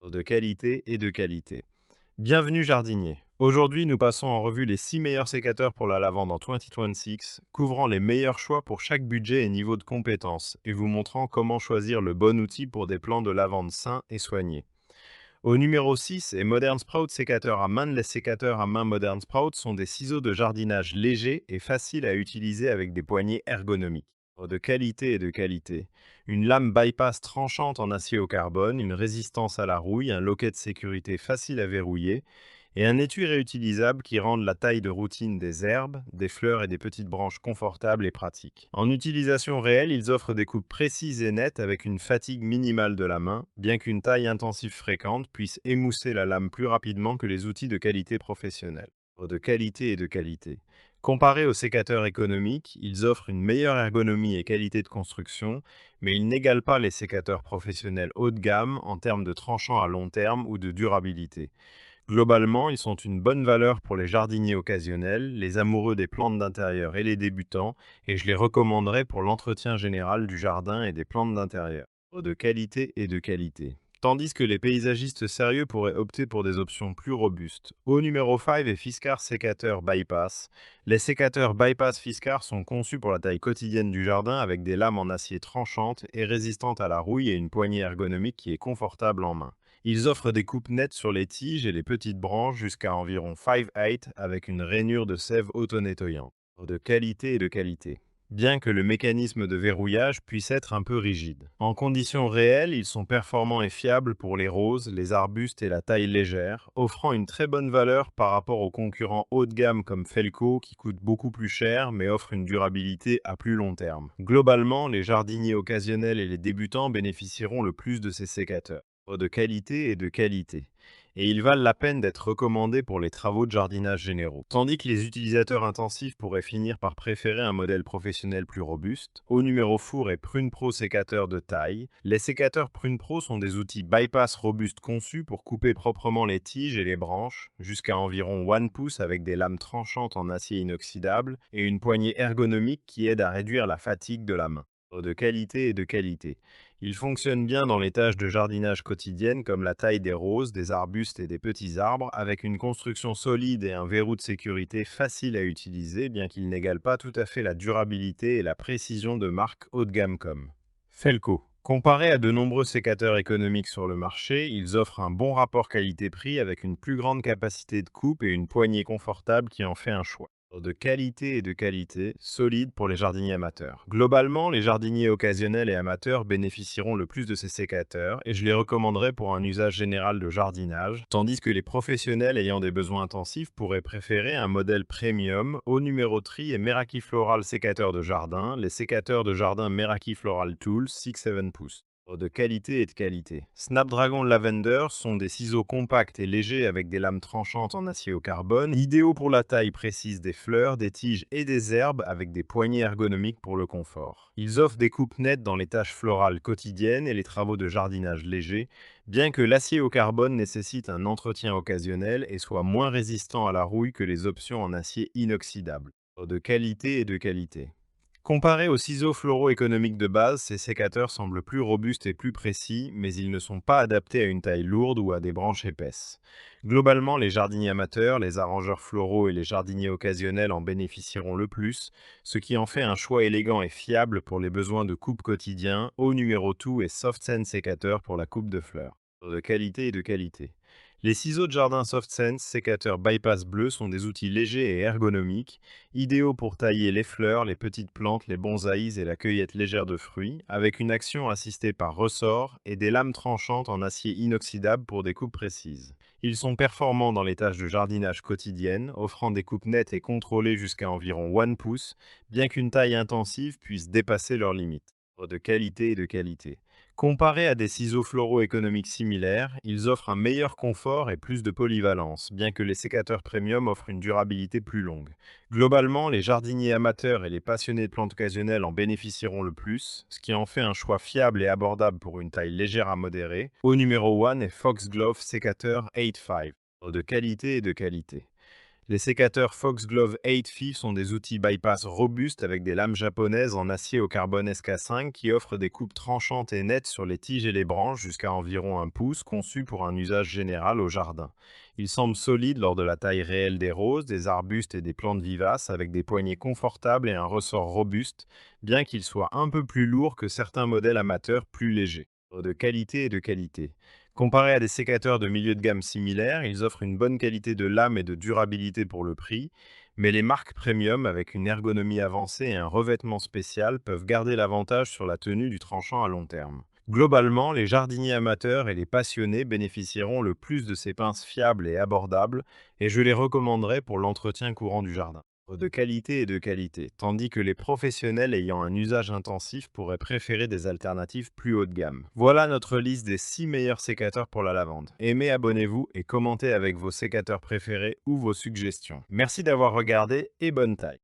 de qualité et de qualité. Bienvenue jardinier. Aujourd'hui, nous passons en revue les 6 meilleurs sécateurs pour la lavande en 2026, couvrant les meilleurs choix pour chaque budget et niveau de compétence, et vous montrant comment choisir le bon outil pour des plants de lavande sains et soignés. Au numéro 6 est Modern Sprout sécateur à main. Les sécateurs à main Modern Sprout sont des ciseaux de jardinage légers et faciles à utiliser avec des poignées ergonomiques. De qualité et de qualité. Une lame bypass tranchante en acier au carbone, une résistance à la rouille, un loquet de sécurité facile à verrouiller et un étui réutilisable qui rendent la taille de routine des herbes, des fleurs et des petites branches confortables et pratiques. En utilisation réelle, ils offrent des coupes précises et nettes avec une fatigue minimale de la main, bien qu'une taille intensive fréquente puisse émousser la lame plus rapidement que les outils de qualité professionnelle. De qualité et de qualité. Comparés aux sécateurs économiques, ils offrent une meilleure ergonomie et qualité de construction, mais ils n'égalent pas les sécateurs professionnels haut de gamme en termes de tranchant à long terme ou de durabilité. Globalement, ils sont une bonne valeur pour les jardiniers occasionnels, les amoureux des plantes d'intérieur et les débutants, et je les recommanderais pour l'entretien général du jardin et des plantes d'intérieur. De qualité et de qualité. Tandis que les paysagistes sérieux pourraient opter pour des options plus robustes. Au numéro 5 est Fiskars sécateur Bypass. Les sécateurs Bypass Fiskars sont conçus pour la taille quotidienne du jardin avec des lames en acier tranchantes et résistantes à la rouille et une poignée ergonomique qui est confortable en main. Ils offrent des coupes nettes sur les tiges et les petites branches jusqu'à environ 5/8 avec une rainure de sève auto-nettoyante. De qualité et de qualité. Bien que le mécanisme de verrouillage puisse être un peu rigide. En conditions réelles, ils sont performants et fiables pour les roses, les arbustes et la taille légère, offrant une très bonne valeur par rapport aux concurrents haut de gamme comme Felco qui coûtent beaucoup plus cher mais offrent une durabilité à plus long terme. Globalement, les jardiniers occasionnels et les débutants bénéficieront le plus de ces sécateurs de qualité et de qualité, et ils valent la peine d'être recommandés pour les travaux de jardinage généraux. Tandis que les utilisateurs intensifs pourraient finir par préférer un modèle professionnel plus robuste, au numéro four est Prune Pro sécateur de taille. Les sécateurs Prune Pro sont des outils bypass robustes conçus pour couper proprement les tiges et les branches, jusqu'à environ 1 pouce avec des lames tranchantes en acier inoxydable et une poignée ergonomique qui aide à réduire la fatigue de la main. De qualité et de qualité. Ils fonctionnent bien dans les tâches de jardinage quotidiennes comme la taille des roses, des arbustes et des petits arbres, avec une construction solide et un verrou de sécurité facile à utiliser, bien qu'ils n'égalent pas tout à fait la durabilité et la précision de marques haut de gamme comme Felco. Comparé à de nombreux sécateurs économiques sur le marché, ils offrent un bon rapport qualité-prix avec une plus grande capacité de coupe et une poignée confortable qui en fait un choix de qualité et de qualité, solide pour les jardiniers amateurs. Globalement, les jardiniers occasionnels et amateurs bénéficieront le plus de ces sécateurs et je les recommanderais pour un usage général de jardinage, tandis que les professionnels ayant des besoins intensifs pourraient préférer un modèle premium. Au numéro 3 et Meraki Floral sécateur de jardin, les sécateurs de jardin Meraki Floral Tools 6-7 pouces de qualité et de qualité. Snapdragon Lavender sont des ciseaux compacts et légers avec des lames tranchantes en acier au carbone, idéaux pour la taille précise des fleurs, des tiges et des herbes avec des poignées ergonomiques pour le confort. Ils offrent des coupes nettes dans les tâches florales quotidiennes et les travaux de jardinage légers, bien que l'acier au carbone nécessite un entretien occasionnel et soit moins résistant à la rouille que les options en acier inoxydable. De qualité et de qualité. Comparés aux ciseaux floraux économiques de base, ces sécateurs semblent plus robustes et plus précis, mais ils ne sont pas adaptés à une taille lourde ou à des branches épaisses. Globalement, les jardiniers amateurs, les arrangeurs floraux et les jardiniers occasionnels en bénéficieront le plus, ce qui en fait un choix élégant et fiable pour les besoins de coupe quotidien. Au numéro 2 et Soft Sense sécateur pour la coupe de fleurs. De qualité et de qualité. Les ciseaux de jardin SoftSense sécateurs Bypass Bleu sont des outils légers et ergonomiques, idéaux pour tailler les fleurs, les petites plantes, les bonsaïs et la cueillette légère de fruits, avec une action assistée par ressort et des lames tranchantes en acier inoxydable pour des coupes précises. Ils sont performants dans les tâches de jardinage quotidiennes, offrant des coupes nettes et contrôlées jusqu'à environ 1 pouce, bien qu'une taille intensive puisse dépasser leurs limites. De qualité et de qualité. Comparés à des ciseaux floraux économiques similaires, ils offrent un meilleur confort et plus de polyvalence, bien que les sécateurs premium offrent une durabilité plus longue. Globalement, les jardiniers amateurs et les passionnés de plantes occasionnelles en bénéficieront le plus, ce qui en fait un choix fiable et abordable pour une taille légère à modérée. Au numéro 1 est Foxglove sécateur 8.5, de qualité et de qualité. Les sécateurs Foxglove 8 sont des outils bypass robustes avec des lames japonaises en acier au carbone SK5 qui offrent des coupes tranchantes et nettes sur les tiges et les branches jusqu'à environ 1 pouce, conçus pour un usage général au jardin. Ils semblent solides lors de la taille réelle des roses, des arbustes et des plantes vivaces avec des poignées confortables et un ressort robuste, bien qu'ils soient un peu plus lourds que certains modèles amateurs plus légers. De qualité et de qualité. Comparés à des sécateurs de milieu de gamme similaires, ils offrent une bonne qualité de lame et de durabilité pour le prix, mais les marques premium avec une ergonomie avancée et un revêtement spécial peuvent garder l'avantage sur la tenue du tranchant à long terme. Globalement, les jardiniers amateurs et les passionnés bénéficieront le plus de ces pinces fiables et abordables, et je les recommanderais pour l'entretien courant du jardin. De qualité et de qualité, tandis que les professionnels ayant un usage intensif pourraient préférer des alternatives plus haut de gamme. Voilà notre liste des 6 meilleurs sécateurs pour la lavande. Aimez, abonnez-vous et commentez avec vos sécateurs préférés ou vos suggestions. Merci d'avoir regardé et bonne taille.